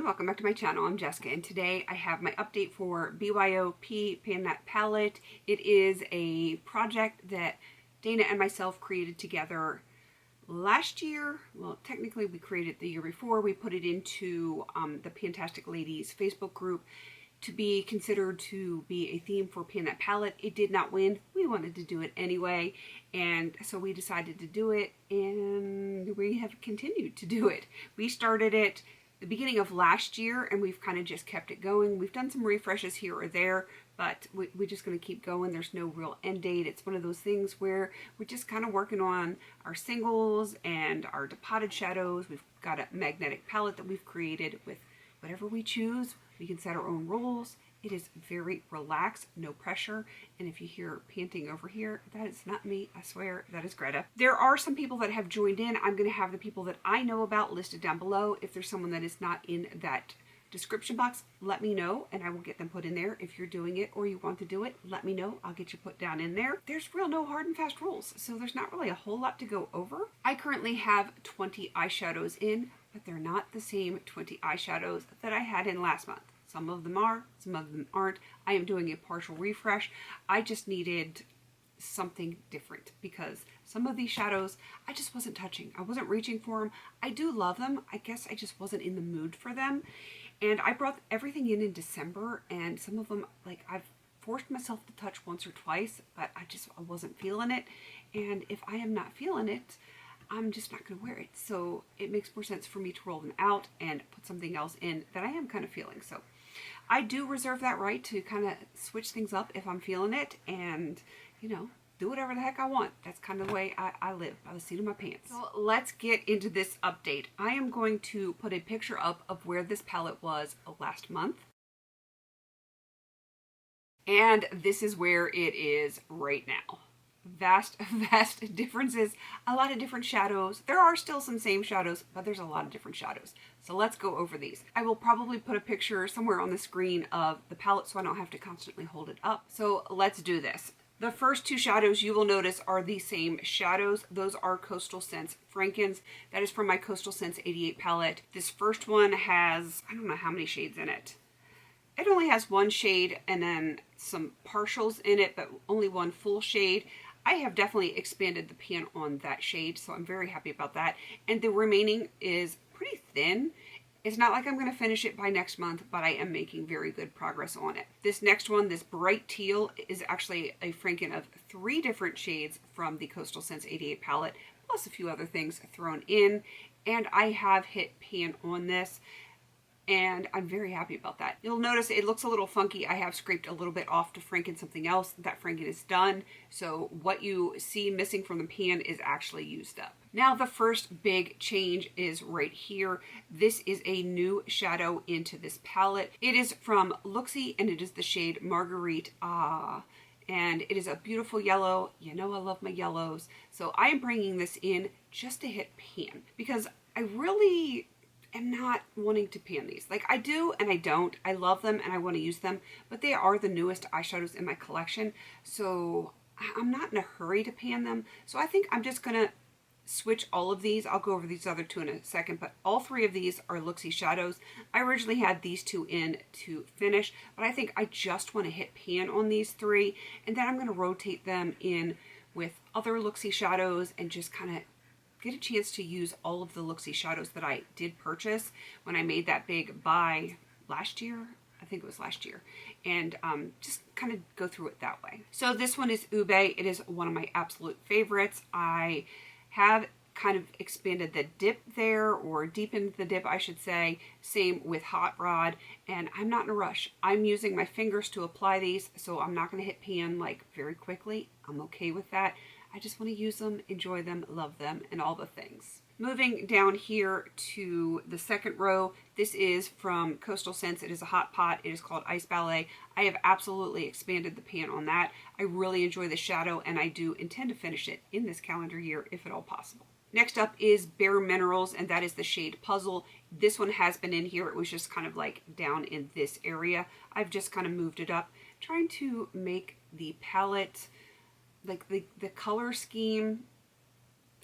everyone, welcome back to my channel. I'm Jessica, and today I have my update for BYOP Pan That Palette. It is a project that Dana and myself created together last year. Well, technically we created it the year before. We put it into the Pantastic Ladies Facebook group to be considered to be a theme for Pan That Palette. It did not win. We wanted to do it anyway, and so we decided to do it, and we have continued to do it. We started it the beginning of last year, and we've kind of just kept it going. We've done some refreshes here or there, but we're just going to keep going. There's no real end date. It's one of those things where we're just kind of working on our singles and our depotted shadows. We've got a magnetic palette that we've created with whatever we choose. We can set our own rules. It is very relaxed, no pressure. And if you hear panting over here, that is not me, I swear, that is Greta. There are some people that have joined in. I'm gonna have the people that I know about listed down below. If there's someone that is not in that description box, let me know and I will get them put in there. If you're doing it or you want to do it, let me know. I'll get you put down in there. There's real no hard and fast rules, so there's not really a whole lot to go over. I currently have 20 eyeshadows in, but they're not the same 20 eyeshadows that I had in last month. Some of them are, some of them aren't. I am doing a partial refresh. I just needed something different because some of these shadows I just wasn't touching. I wasn't reaching for them. I do love them. I guess I just wasn't in the mood for them. And I brought everything in December, and some of them, like, I've forced myself to touch once or twice, but I wasn't feeling it. And if I am not feeling it, I'm just not going to wear it. So it makes more sense for me to roll them out and put something else in that I am kind of feeling. So I do reserve that right to kind of switch things up if I'm feeling it, and, you know, do whatever the heck I want. That's kind of the way I live, by the seat of my pants. So let's get into this update. I am going to put a picture up of where this palette was last month. And this is where it is right now. Vast differences, a lot of different shadows. There are still some same shadows, but there's a lot of different shadows. So let's go over these. I will probably put a picture somewhere on the screen of the palette so I don't have to constantly hold it up. So let's do this. The first two shadows you will notice are the same shadows. Those are Coastal Scents Frankens. That is from my Coastal Scents 88 palette. This first one has, I don't know how many shades in it. It only has one shade and then some partials in it, but only one full shade. I have definitely expanded the pan on that shade, so I'm very happy about that. And the remaining is pretty thin. It's not like I'm going to finish it by next month, but I am making very good progress on it. This next one, this bright teal, is actually a Franken of 3 different shades from the Coastal Scents 88 palette, plus a few other things thrown in. And I have hit pan on this, and I'm very happy about that. You'll notice it looks a little funky. I have scraped a little bit off to Franken something else. That Franken is done, so what you see missing from the pan is actually used up. Now the first big change is right here. This is a new shadow into this palette. It is from Luxie, and it is the shade Marguerite and it is a beautiful yellow. You know I love my yellows. So I am bringing this in just to hit pan because I really am not wanting to pan these. Like, I do and I don't. I love them and I want to use them, but they are the newest eyeshadows in my collection, so I'm not in a hurry to pan them. So I think I'm just gonna switch all of these. I'll go over these other two in a second, but all 3 of these are Luxie shadows. I originally had these 2 in to finish, but I think I just want to hit pan on these 3, and then I'm going to rotate them in with other Luxie shadows and just kind of get a chance to use all of the Luxie shadows that I did purchase when I made that big buy last year. I think it was last year, and just kind of go through it that way. So this one is Ube. It is one of my absolute favorites. I have kind of expanded the dip there, or deepened the dip, I should say. Same with Hot Rod, and I'm not in a rush. I'm using my fingers to apply these, so I'm not going to hit pan like very quickly. I'm okay with that. I just want to use them, enjoy them, love them, and all the things. Moving down here to the second row, this is from Coastal Scents. It is a hot pot. It is called Ice Ballet. I have absolutely expanded the pan on that. I really enjoy the shadow, and I do intend to finish it in this calendar year, if at all possible. Next up is Bare Minerals, and that is the shade Puzzle. This one has been in here. It was just kind of like down in this area. I've just kind of moved it up, trying to make the palette, like the color scheme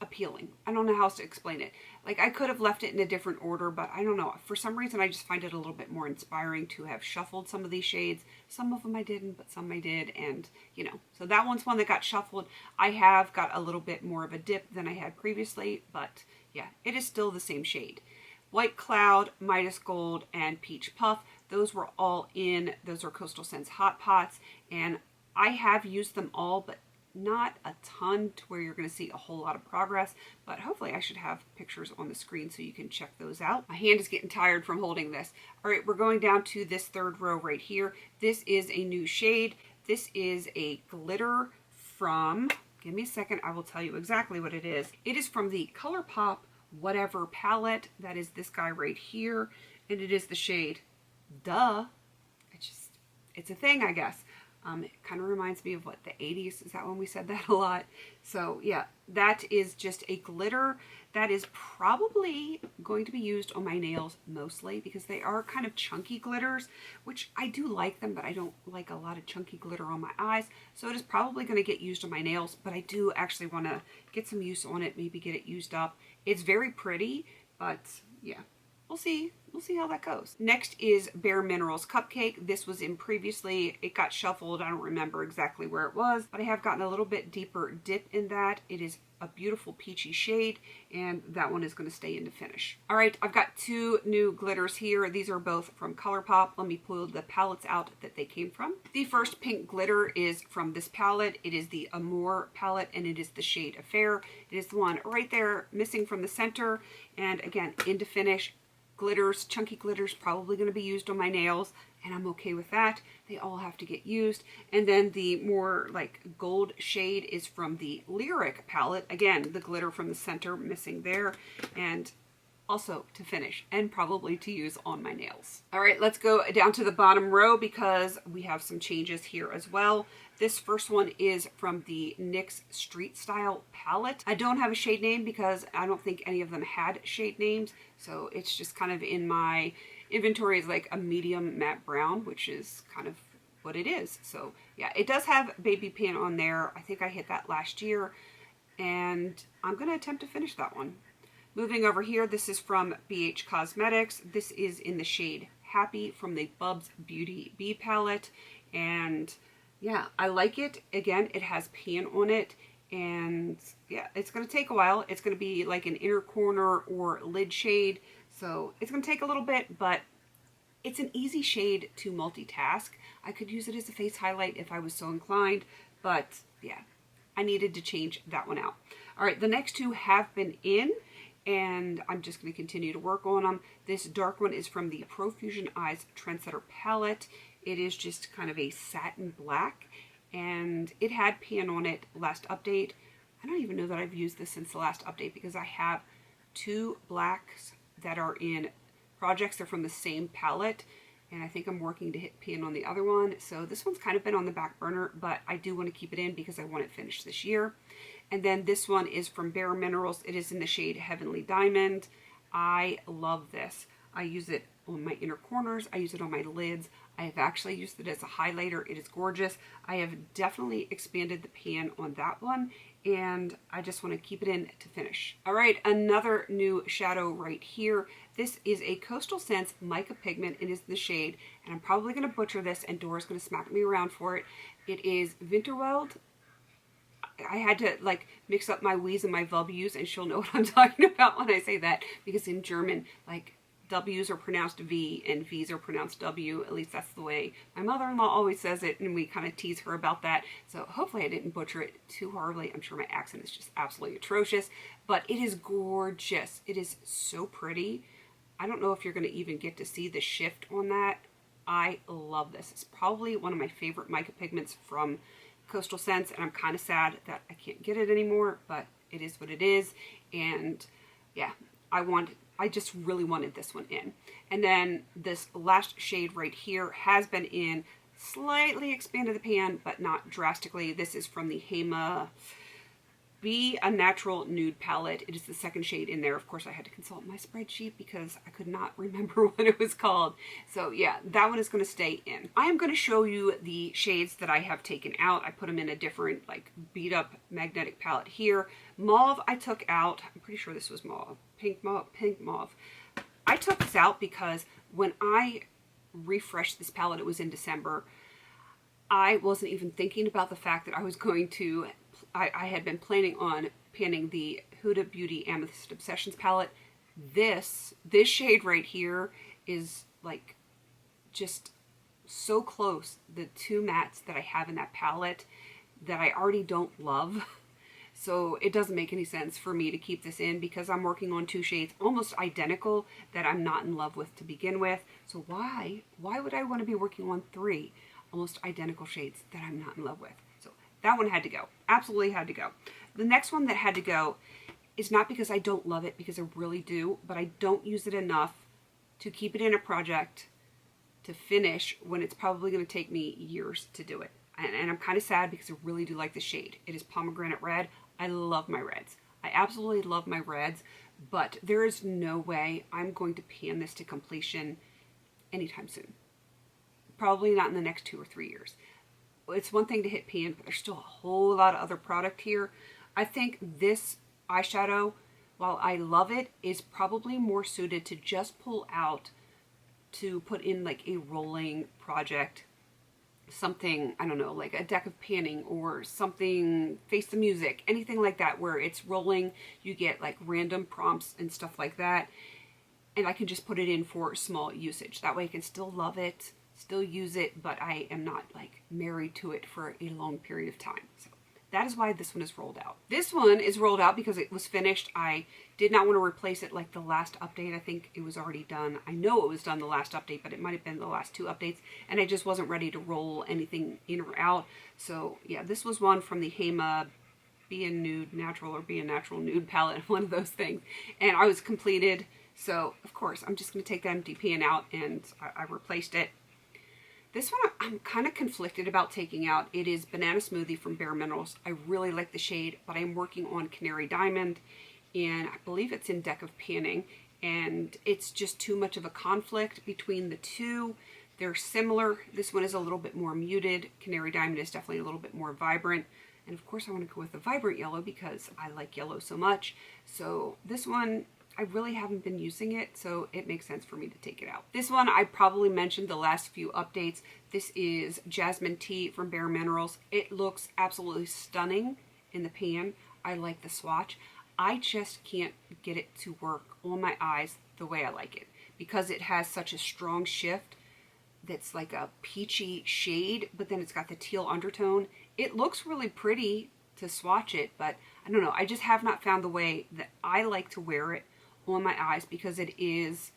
appealing. I don't know how else to explain it. Like, I could have left it in a different order, but I don't know. For some reason, I just find it a little bit more inspiring to have shuffled some of these shades. Some of them I didn't, but some I did. And, you know, so that one's one that got shuffled. I have got a little bit more of a dip than I had previously, but yeah, it is still the same shade. White Cloud, Midas Gold, and Peach Puff. Those were all in. Those are Coastal Scents Hot Pots. And I have used them all, but not a ton to where you're going to see a whole lot of progress, but hopefully I should have pictures on the screen so you can check those out. My hand is getting tired from holding this. All right, we're going down to this third row right here. This is a new shade. This is a glitter from, give me a second, I will tell you exactly what it is. It is from the ColourPop Whatever palette. That is this guy right here, and it is the shade Duh. It's a thing, I guess. It kind of reminds me of what, the 80s? Is that when we said that a lot? So yeah, that is just a glitter that is probably going to be used on my nails mostly because they are kind of chunky glitters, which I do like them, but I don't like a lot of chunky glitter on my eyes. So it is probably going to get used on my nails, but I do actually want to get some use on it, maybe get it used up. It's very pretty, but yeah. We'll see. We'll see how that goes. Next is Bare Minerals Cupcake. This was in previously. It got shuffled. I don't remember exactly where it was, but I have gotten a little bit deeper dip in that. It is a beautiful peachy shade, and that one is going to stay in to finish. All right, I've got two new glitters here. These are both from ColourPop. Let me pull the palettes out that they came from. The first pink glitter is from this palette. It is the Amour palette, and it is the shade Affair. It is the one right there missing from the center, and again, in to finish. Glitters, chunky glitters, probably going to be used on my nails, and I'm okay with that. They all have to get used. And then the more like gold shade is from the Lyric palette. Again, the glitter from the center missing there, and also to finish and probably to use on my nails. All right, let's go down to the bottom row because we have some changes here as well. This first one is from the NYX Street Style palette. I don't have a shade name because I don't think any of them had shade names, so it's just kind of in my inventory as like a medium matte brown, which is kind of what it is. So yeah, it does have baby pin on there. I think I hit that last year, and I'm going to attempt to finish that one. Moving over here, this is from BH Cosmetics. This is in the shade Happy from the Bubs Beauty Bee palette. And yeah, I like it. Again, it has pan on it. And yeah, it's going to take a while. It's going to be like an inner corner or lid shade. So it's going to take a little bit, but it's an easy shade to multitask. I could use it as a face highlight if I was so inclined. But yeah, I needed to change that one out. All right, the next two have been in, and I'm just going to continue to work on them. This dark one is from the Profusion Eyes Trendsetter palette. It is just kind of a satin black, and it had pan on it last update. I don't even know that I've used this since the last update because I have two blacks that are in projects. They're from the same palette, and I think I'm working to hit pan on the other one. So this one's kind of been on the back burner, but I do want to keep it in because I want it finished this year. And then this one is from Bare Minerals. It is in the shade Heavenly Diamond. I love this. I use it on my inner corners. I use it on my lids. I have actually used it as a highlighter. It is gorgeous. I have definitely expanded the pan on that one, and I just want to keep it in to finish. All right, another new shadow right here. This is a Coastal Scents mica pigment. It is the shade, and I'm probably going to butcher this, and Dora's going to smack me around for it. It is Winterwald. I had to like mix up my W's and my W's, and she'll know what I'm talking about when I say that, because in German, like, W's are pronounced V and V's are pronounced W. At least that's the way my mother-in-law always says it, and we kind of tease her about that. So hopefully I didn't butcher it too horribly. I'm sure my accent is just absolutely atrocious, but it is gorgeous. It is so pretty. I don't know if you're going to even get to see the shift on that. I love this. It's probably one of my favorite mica pigments from Coastal Scents, and I'm kind of sad that I can't get it anymore, but it is what it is. And yeah, I just really wanted this one in. And then this last shade right here has been in, slightly expanded the pan, but not drastically. This is from the Hema Be a Natural Nude palette. It is the second shade in there. Of course, I had to consult my spreadsheet because I could not remember what it was called. So yeah, that one is going to stay in. I am going to show you the shades that I have taken out. I put them in a different, like, beat up magnetic palette here. Mauve I took out. I'm pretty sure this was mauve. Pink mauve. I took this out because when I refreshed this palette, it was in December, I wasn't even thinking about the fact that I was going to, I had been planning on panning the Huda Beauty Amethyst Obsessions palette. This shade right here is like just so close, the two mattes that I have in that palette, that I already don't love. So it doesn't make any sense for me to keep this in because I'm working on two shades almost identical that I'm not in love with to begin with. So why would I want to be working on three almost identical shades that I'm not in love with? So that one had to go. Absolutely had to go. The next one that had to go is not because I don't love it, because I really do, but I don't use it enough to keep it in a project to finish when it's probably going to take me years to do it. And I'm kind of sad because I really do like the shade. It is Pomegranate Red. I love my reds. I absolutely love my reds, but there is no way I'm going to pan this to completion anytime soon. Probably not in the next 2 or 3 years. It's one thing to hit pan, but there's still a whole lot of other product here. I think this eyeshadow, while I love it, is probably more suited to just pull out to put in like a rolling project. Something, I don't know, like a deck of panning or something, Face the Music, anything like that where it's rolling, you get like random prompts and stuff like that, and I can just put it in for small usage. That way I can still love it, still use it, but I am not like married to it for a long period of time. So that is why this one is rolled out. This one is rolled out because it was finished. I did not want to replace it like the last update. I think it was already done. I know it was done the last update, but it might have been the last 2 updates, and I just wasn't ready to roll anything in or out. So yeah, this was one from the Hema Be a Nude Natural or Be a Natural Nude palette, one of those things. And I was completed, so of course I'm just going to take the empty pan out, and I replaced it. This one I'm kind of conflicted about taking out. It is Banana Smoothie from Bare Minerals. I really like the shade, but I'm working on Canary Diamond, and I believe it's in Deck of Panning, and it's just too much of a conflict between the two. They're similar. This one is a little bit more muted. Canary Diamond is definitely a little bit more vibrant. And of course I want to go with a vibrant yellow because I like yellow so much. So this one, I really haven't been using it, so it makes sense for me to take it out. This one I probably mentioned the last few updates. This is Jasmine Tea from Bare Minerals. It looks absolutely stunning in the pan. I like the swatch. I just can't get it to work on my eyes the way I like it because it has such a strong shift that's like a peachy shade, but then it's got the teal undertone. It looks really pretty to swatch it, but I don't know. I just have not found the way that I like to wear it on my eyes because it's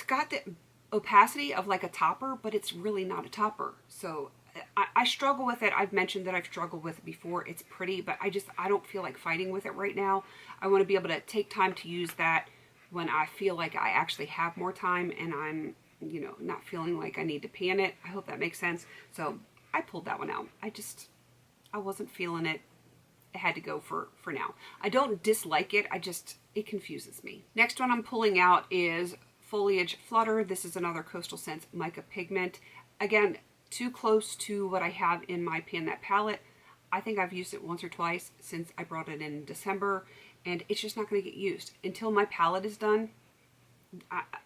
got the opacity of like a topper, but it's really not a topper. So I struggle with it. I've mentioned that I've struggled with it before. It's pretty, but I don't feel like fighting with it right now. I want to be able to take time to use that when I feel like I actually have more time and I'm, you know, not feeling like I need to pan it. I hope that makes sense. So I pulled that one out. I wasn't feeling it. It had to go for now. I don't dislike it. It confuses me. Next one I'm pulling out is Foliage Flutter. This is another Coastal Scents mica pigment. Again, too close to what I have in my Pan That palette. I think I've used it once or twice since I brought it in December, and it's just not going to get used. Until my palette is done,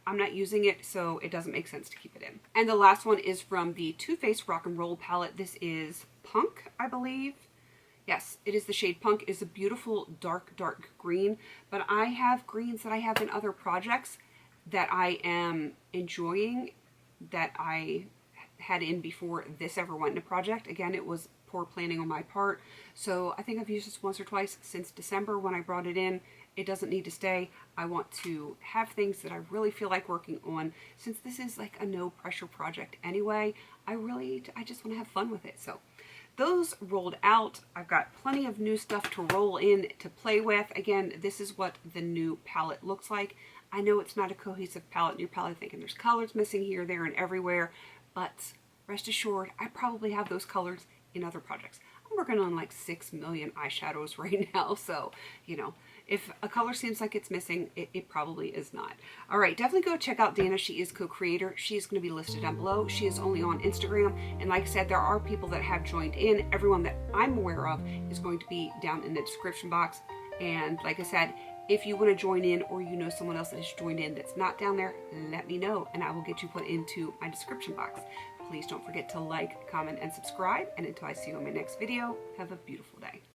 I'm not using it, so it doesn't make sense to keep it in. And the last one is from the Too Faced Rock and Roll palette. This is Punk, I believe. Yes, it is the shade Punk. It's a beautiful dark green, but I have greens that I have in other projects that I am enjoying that I had in before this ever went into project. Again, it was poor planning on my part. So I think I've used this once or twice since December when I brought it in. It doesn't need to stay. I want to have things that I really feel like working on. Since this is like a no pressure project anyway, I just want to have fun with it. So those rolled out. I've got plenty of new stuff to roll in to play with. Again, this is what the new palette looks like. I know it's not a cohesive palette, and you're probably thinking there's colors missing here, there, and everywhere, but rest assured, I probably have those colors in other projects. I'm working on like 6 million eyeshadows right now, so, you know, if a color seems like it's missing, it probably is not. All right, definitely go check out Dana. She is co-creator. She's going to be listed down below. She is only on Instagram. And like I said, there are people that have joined in. Everyone that I'm aware of is going to be down in the description box. And like I said, if you want to join in or you know someone else that has joined in that's not down there, let me know and I will get you put into my description box. Please don't forget to like, comment, and subscribe. And until I see you in my next video, have a beautiful day.